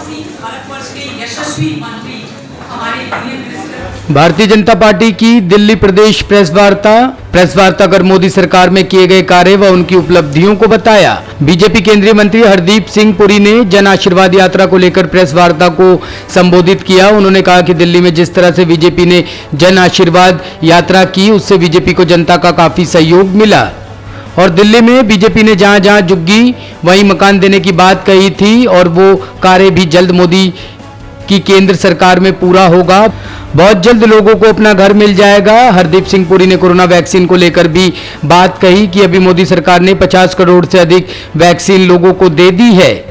वाराणसी भारतवर्ष के यशस्वी मंत्री हमारे union minister. Bharatiya Janata party की दिल्ली प्रदेश प्रेस वार्ता कर मोदी सरकार में किए गए कार्य व उनकी उपलब्धियों को बताया। बीजेपी केंद्रीय मंत्री हरदीप सिंह पुरी ने जन आशीर्वाद यात्रा को लेकर प्रेस वार्ता को संबोधित किया। उन्होंने कहा कि दिल्ली में जिस तरह से बीजेपी ने जन आशीर्वाद यात्रा की, उससे बीजेपी को जनता का काफी सहयोग मिला और दिल्ली में बीजेपी ने जहां जहां झुग्गी वहीं मकान देने की बात कही थी और वो कार्य भी जल्द मोदी की केंद्र सरकार में पूरा होगा। बहुत जल्द लोगों को अपना घर मिल जाएगा। हरदीप सिंह पुरी ने कोरोना वैक्सीन को लेकर भी बात कही कि अभी मोदी सरकार ने 50 करोड़ से अधिक वैक्सीन लोगों को दे दी है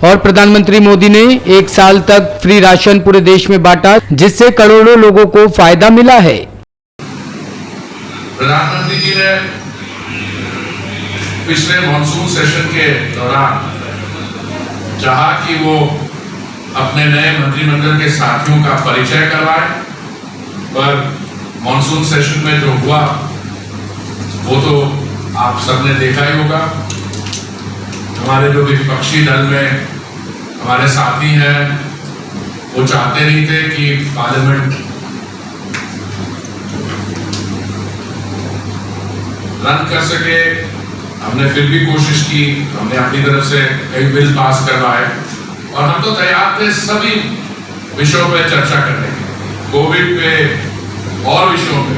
और प्रधानमंत्री मोदी ने 1 साल तक फ्री राशन पूरे देश में बांटा, जिससे करोड़ों लोगों को फायदा मिला है। प्रधानमंत्री जी ने पिछले मॉनसून सेशन के दौरान चाहा कि वो अपने नए मंत्रिमंडल के साथियों का परिचय करवाए, पर मॉनसून सेशन में जो हुआ वो तो आप सबने देखा ही होगा। हमारे जो विपक्षी दल में हमारे साथी हैं वो चाहते नहीं थे कि पार्लियामेंट रन कर सके। हमने फिर भी कोशिश की, हमने अपनी तरफ से कई बिल पास करवाए और हम तो तैयार थे सभी विषयों पे चर्चा करने के, कोविड पे और विषयों पे,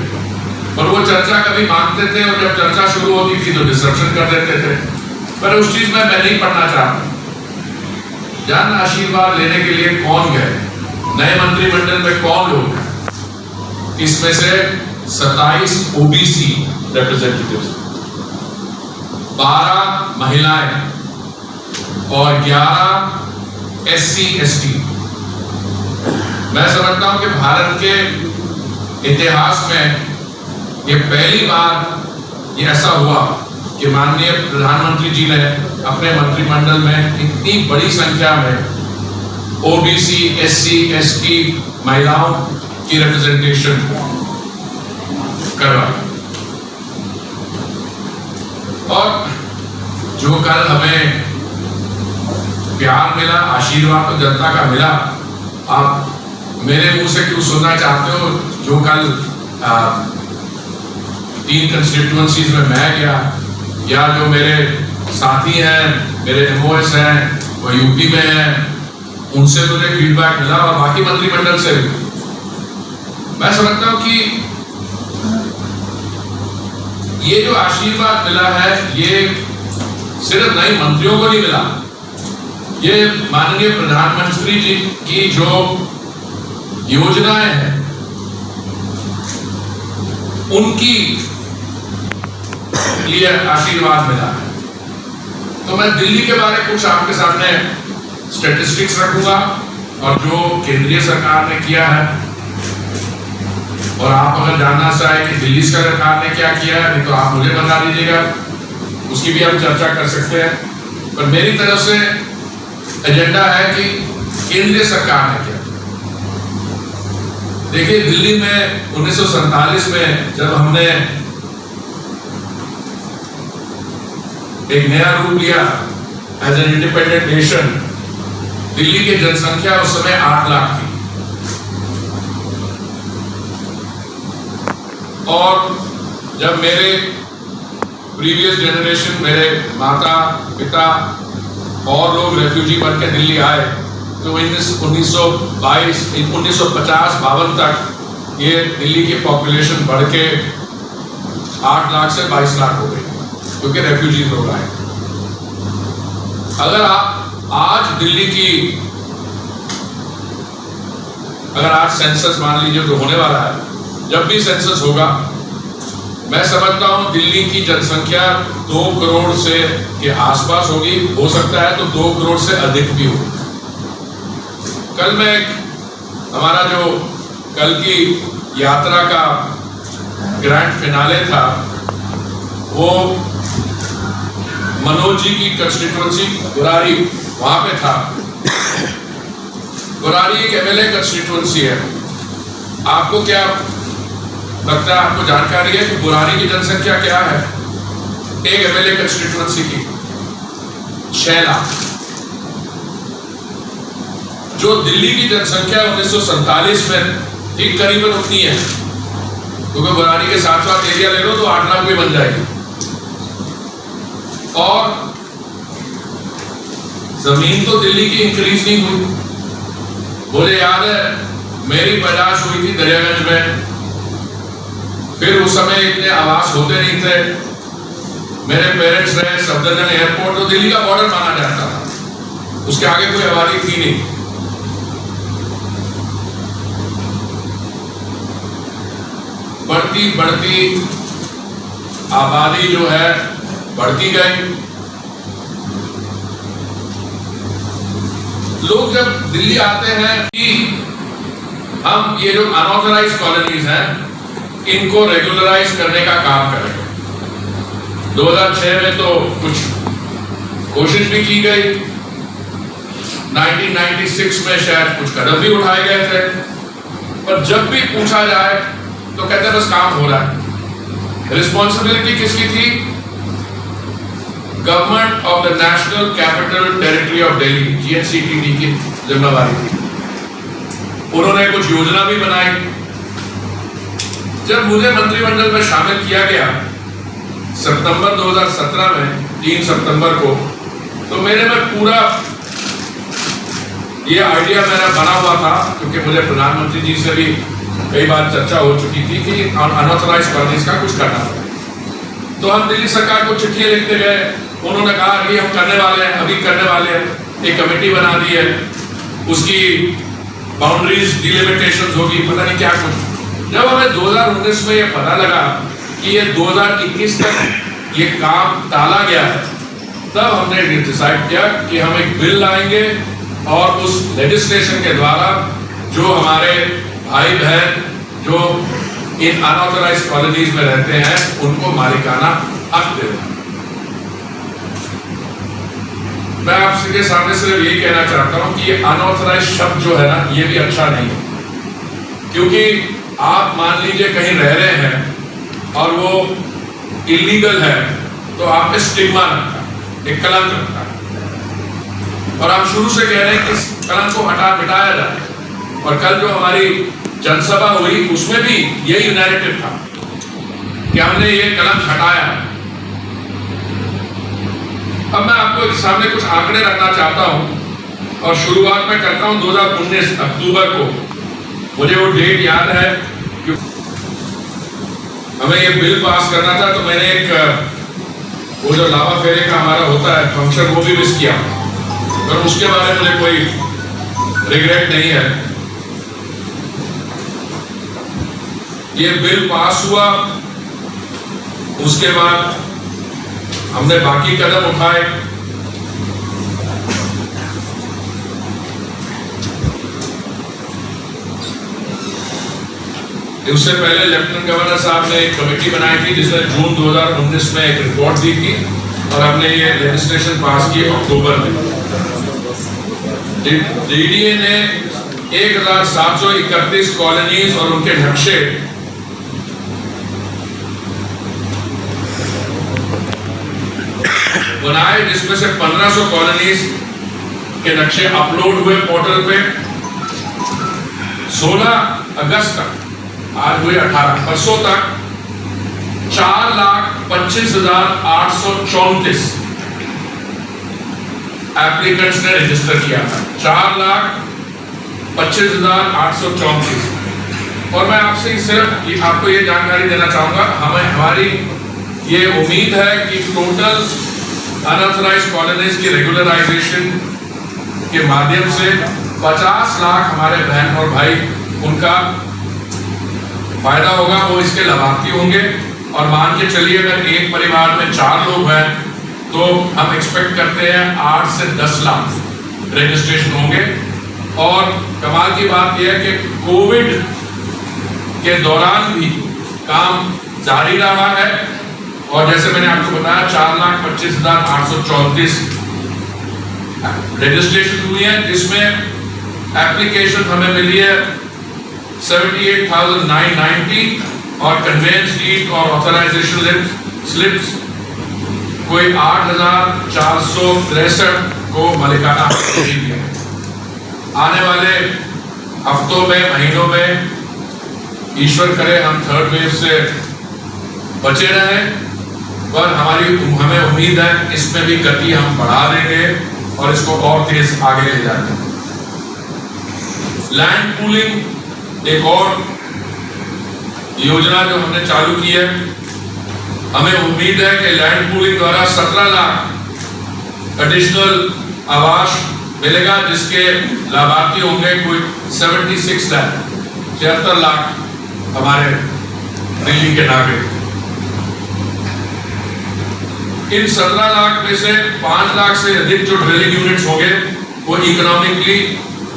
पर वो चर्चा कभी मांगते थे और जब चर्चा शुरू होती थी तो डिस्ट्रप्शन कर देते थे। पर उस चीज में मैं नहीं पढ़ना चाहता। जन आशीर्वाद लेने के लिए कौन गए, नए मंत्रिमंडल में कौन लोग हैं? इसमें से 27 ओबीसी रिप्रेजेंटेटिव्स, 12 महिलाएं और 11 SC ST। मैं समझता हूं कि भारत के इतिहास में ये पहली बार ये ऐसा हुआ कि माननीय प्रधानमंत्री जी ने अपने मंत्रिमंडल में इतनी बड़ी संख्या में OBC SC ST महिलाओं की रिप्रेजेंटेशन करवाई। और जो कल हमें प्यार मिला, आशीर्वाद तो जनता का मिला, आप मेरे मुंह से क्यों सुनना चाहते हो? जो कल 3 कंस्टिट्यूएंसीज में मैं गया या जो मेरे साथी हैं, मेरे MOS हैं, वो यूपी में हैं, उनसे मुझे फीडबैक मिला और बाकी मंत्रिमंडल से भी। मैं समझता हूं कि ये जो आशीर्वाद मिला है ये सिर्फ नए मंत्रियों को नहीं मिला, ये माननीय प्रधानमंत्री जी की जो योजनाएं हैं उनकी लिए आशीर्वाद मिला है। तो मैं दिल्ली के बारे में कुछ आपके सामने स्टैटिस्टिक्स रखूंगा और जो केंद्रीय सरकार ने किया है, और आप अगर जानना चाहें कि दिल्ली सरकार ने क्या किया है नहीं तो आप मुझे बता दीजिएगा, उसकी भी हम चर्चा कर सकते हैं। पर मेरी तरफ से एजेंडा है कि केंद्रीय सरकार ने क्या। देखिए, दिल्ली में 1947 में जब हमने एक नया रूप लिया as an independent nation, Delhi की जनसंख्या उस समय 8 लाख थी और जब मेरे प्रीवियस जनरेशन, मेरे माता पिता और लोग रेफ्यूजी बन के दिल्ली आए तो 1950-52 तक ये दिल्ली की पॉपुलेशन बढ़ के 8 लाख से 22 लाख हो गई क्योंकि रेफ्यूजी लोग आए। अगर आप आज दिल्ली की अगर आज सेंसस मान लीजिए तो होने वाला है, जब भी सेंसस होगा मैं समझता हूं दिल्ली की जनसंख्या 2 करोड़ से के आसपास होगी, हो सकता है तो 2 करोड़ से अधिक भी होगी। कल मैं हमारा जो कल की यात्रा का ग्रैंड फिनाले था वो मनोज जी की कंस्टिट्यूएंसी गुरारी, वहां पे था। गुरारी एक MLA कंस्टिट्यूएंसी है। आपको क्या लगता है, आपको जानकारी है कि गुरारी की जनसंख्या क्या है? एक MLA कंस्टिट्यूएंसी की 6 लाख। जो दिल्ली की जनसंख्या 1947 में ठीक करीबन उतनी है, क्योंकि बरानी के साथ साथ एरिया ले लो तो 8 लाख भी बन जाएगी। और जमीन तो दिल्ली की इंक्रीज नहीं हुई। मुझे याद है मेरी पैदाइश हुई थी दरियागंज में, फिर उस समय इतने आवास होते नहीं थे। मेरे पेरेंट्स रहे सफदरजंग एयरपोर्ट, तो दिल्ली का बॉर्डर माना जाता था, उसके आगे कोई आबादी थी नहीं। बढ़ती बढ़ती आबादी जो है बढ़ती गई। लोग जब दिल्ली आते हैं कि हम ये जो अनऑथराइज्ड कॉलोनीज हैं इनको रेगुलराइज करने का काम करेंगे। 2006 में तो कुछ कोशिश भी की गई, 1996 में शायद कुछ कदम भी उठाए गए थे, पर जब भी पूछा जाए तो कहते हैं बस काम हो रहा है। रिस्पॉन्सिबिलिटी किसकी थी? Government of the national capital territory of Delhi, GNCTD की जिम्मेवारी थी। उन्होंने कुछ योजना भी बनाई। जब मुझे मंत्रिमंडल में शामिल किया गया सितंबर 2017 में 3 सितंबर को, तो मेरे में पूरा ये आइडिया मेरा बना हुआ था, क्योंकि मुझे प्रधानमंत्री जी से भी कई बार चर्चा हो चुकी थी कि अनऑथराइज्ड कॉलोनीज का कुछ करना है। तो हम दिल्ली सरकार को चिट्ठी लिखते गए, उन्होंने कहा कि हम करने वाले हैं, अभी करने वाले हैं। एक कमेटी बना दी है, उसकी बाउंड्रीज डिलिमिटेशंस होगी, पता नहीं क्या कुछ। जब हमें 2019 में ये पता लगा कि ये 2021 तक ये काम टाला गया है, तब हमने डिसाइड किया कि हम एक बिल लाएंगे और उस लेजिस्लेशन के द्वारा जो हमारे भाई बहन जो इन अनऑथराइज्ड कॉलोनीज में रहते हैं उनको मालिकाना हक देना। मैं आपके सामने सिर्फ यही कहना चाहता हूं कि ये अनऑथराइज्ड शब्द जो है ना, ये भी अच्छा नहीं है, क्योंकि आप मान लीजिए कहीं रह रहे हैं और वो इलीगल है तो आप पे स्टिग्मा लगता है, एक कलंक लगता है, और आप शुरू से कह रहे हैं कि इस कलंक को मिटाया जाए। और कल जो हमारी जनसभा हुई उसमें भी यही नैरेटिव था कि हमने ये कलंक हटाया है। अब मैं आपको सामने कुछ आंकड़े रखना चाहता हूं और शुरुआत में करता हूं 2019 अक्टूबर को। मुझे वो डेट याद है, हमें ये बिल पास करना था, तो मैंने एक वो जो लावा फेरे का हमारा होता है फंक्शन, वो भी मिस किया, और उसके बारे में मुझे कोई रिग्रेट नहीं है। ये बिल पास हुआ, उसके बाद हमने बाकी कदम उठाए। उससे पहले लेफ्टिनेंट गवर्नर साहब ने एक कमेटी बनाई थी जिसने जून 2019 में एक रिपोर्ट दी थी, और हमने ये लेजिस्लेशन पास की अक्टूबर में। DDA ने 1731 कॉलोनीज और उनके नक्शे बनाए, जिसमें से 1500 कॉलोनीज के नक्शे अपलोड हुए पोर्टल पे। 16 अगस्त तक, आज हुए 18, परसों तक 4,25,834 एप्लीकेंट्स ने रजिस्टर किया था। 4,25,834। और मैं आपसे सिर्फ आपको ये जानकारी देना चाहूंगा, हमारी ये उम्मीद है कि टोटल अनऑथराइज्ड कॉलोनीज की रेगुलराइजेशन के माध्यम से 50 लाख हमारे बहन और भाई उनका फायदा होगा, वो इसके लाभार्थी होंगे। और मान के चलिए अगर एक परिवार में 4 लोग हैं तो हम एक्सपेक्ट करते हैं 8 से 10 लाख रजिस्ट्रेशन होंगे। और कमाल की बात यह है कि कोविड के दौरान भी काम जारी रहा है, और जैसे मैंने आपको बताया 4,25,834 रजिस्ट्रेशन हुई है, जिसमें एप्लीकेशन हमें मिली है 78,990 और कन्वेंस डीड और ऑथराइजेशन स्लिप्स कोई 8,463 को मालिकाना हक दिया। आने वाले हफ्तों में, महीनों में ईश्वर करे हम थर्ड वेव से बचे रहें, पर हमें उम्मीद है इसमें भी गति हम बढ़ा देंगे और इसको और तेज आगे ले जाएंगे। लैंड पूलिंग एक और योजना जो हमने चालू की है, हमें उम्मीद है कि लैंड पूलिंग द्वारा 17 लाख एडिशनल आवास मिलेगा, जिसके लाभार्थी होंगे कोई 76 लाख हमारे दिल्ली के नागरिक। इन 17 लाख में से 5 लाख से अधिक जो ड्वेलिंग यूनिट्स होंगे वो economically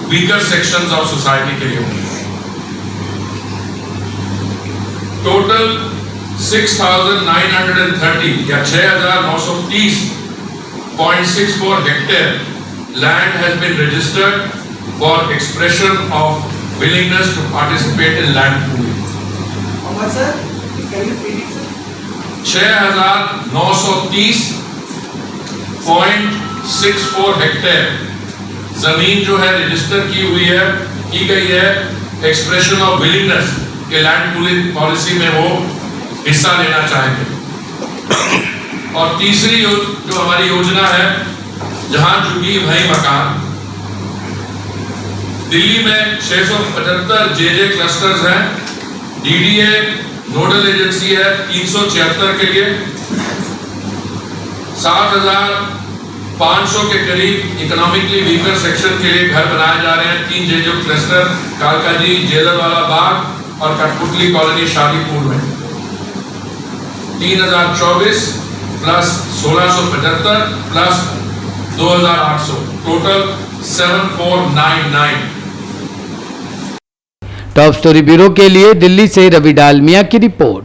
weaker sections of society के लिए होंगे। टोटल 6,930 या 6,930.64 hectare land has been registered for expression of willingness to participate in land pooling. How much, sir? Can you repeat it, sir? 6,930.64 hectare जमीन जो है register की हुई है, की गई है एक्सप्रेशन ऑफ विलिंगनेस के लैंड पूलिंग पॉलिसी में वो हिस्सा लेना चाहेंगे। और तीसरी जो हमारी योजना है, जहां झुग्गी भई मकान, दिल्ली में 675 जेजे क्लस्टर्स हैं, डीडीए नोडल एजेंसी है 376 के लिए, 7,500 के करीब इकोनॉमिकली वीकर सेक्शन के लिए घर बनाए जा रहे हैं। 3 जेजे क्लस्टर कालकाजी, जेलरवाला बाग और कठपुतली कॉलोनी शादीपुर में। 3,024 plus 1,675 plus 2,800, total 7,499। Top story bureau के लिए दिल्ली से रवि डालमिया की रिपोर्ट।